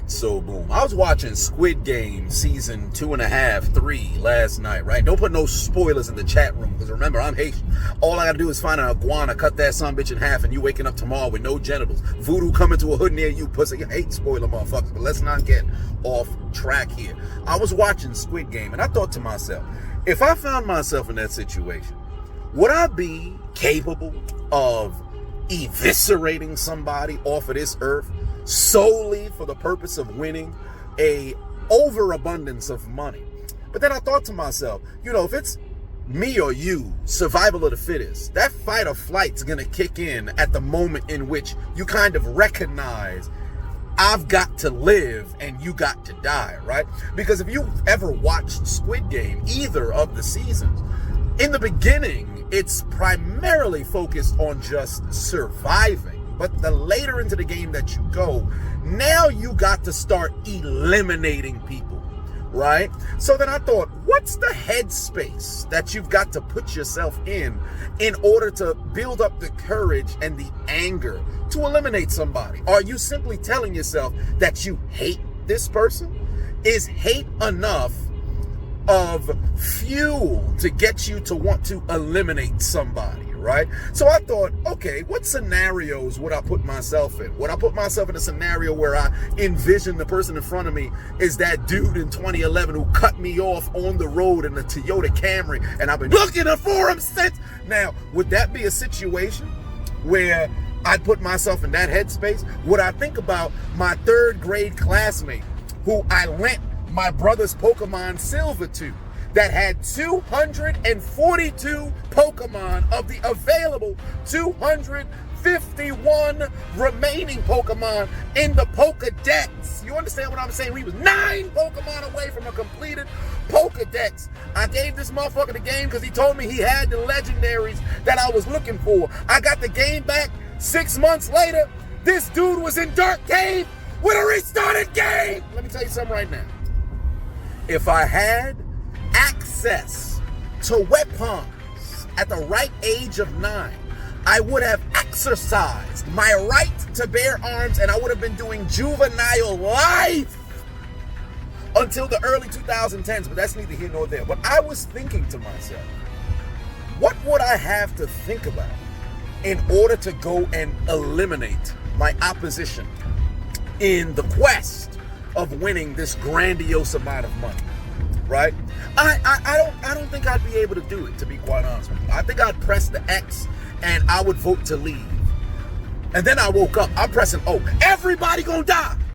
So boom, I was watching Squid Game season 2.5, 3 last night, right? Don't put no spoilers in the chat room, because remember, I'm Haitian. All I gotta do is find an iguana, cut that son bitch in half, and you waking up tomorrow with no genitals. Voodoo coming to a hood near you, pussy. I hate spoiler motherfuckers, but let's not get off track here. I was watching Squid Game, and I thought to myself, if I found myself in that situation, would I be capable of eviscerating somebody off of this earth solely for the purpose of winning a overabundance of money? But then I thought to myself, if it's me or you, survival of the fittest, that fight or flight's gonna kick in at the moment in which you kind of recognize I've got to live and you got to die, right? Because if you've ever watched Squid Game, either of the seasons, in the beginning, it's primarily focused on just surviving. But the later into the game that you go, now you got to start eliminating people, right? So then I thought, what's the headspace that you've got to put yourself in order to build up the courage and the anger to eliminate somebody? Are you simply telling yourself that you hate this person? Is hate enough of fuel to get you to want to eliminate somebody, right? So I thought, okay, what scenarios would I put myself in? Would I put myself in a scenario where I envision the person in front of me is that dude in 2011 who cut me off on the road in a Toyota Camry, and I've been looking for him since? Now, would that be a situation where I'd put myself in that headspace? Would I think about my third grade classmate who I lent my brother's Pokemon Silver to, that had 242 Pokemon of the available 251 remaining Pokemon in the Pokedex? You understand what I'm saying? We was 9 Pokemon away from a completed Pokedex. I gave this motherfucker the game because he told me he had the legendaries that I was looking for. I got the game back 6 months later. This dude was in Dark Cave with a restarted game. Let me tell you something right now. If I had access to weapons at the right age of 9, I would have exercised my right to bear arms, and I would have been doing juvenile life until the early 2010s, but that's neither here nor there. But I was thinking to myself, what would I have to think about in order to go and eliminate my opposition in the quest of winning this grandiose amount of money, right? I don't think I'd be able to do it, to be quite honest with you. I think I'd press the X and I would vote to leave. And then I woke up, I'm pressing O. Everybody gonna die.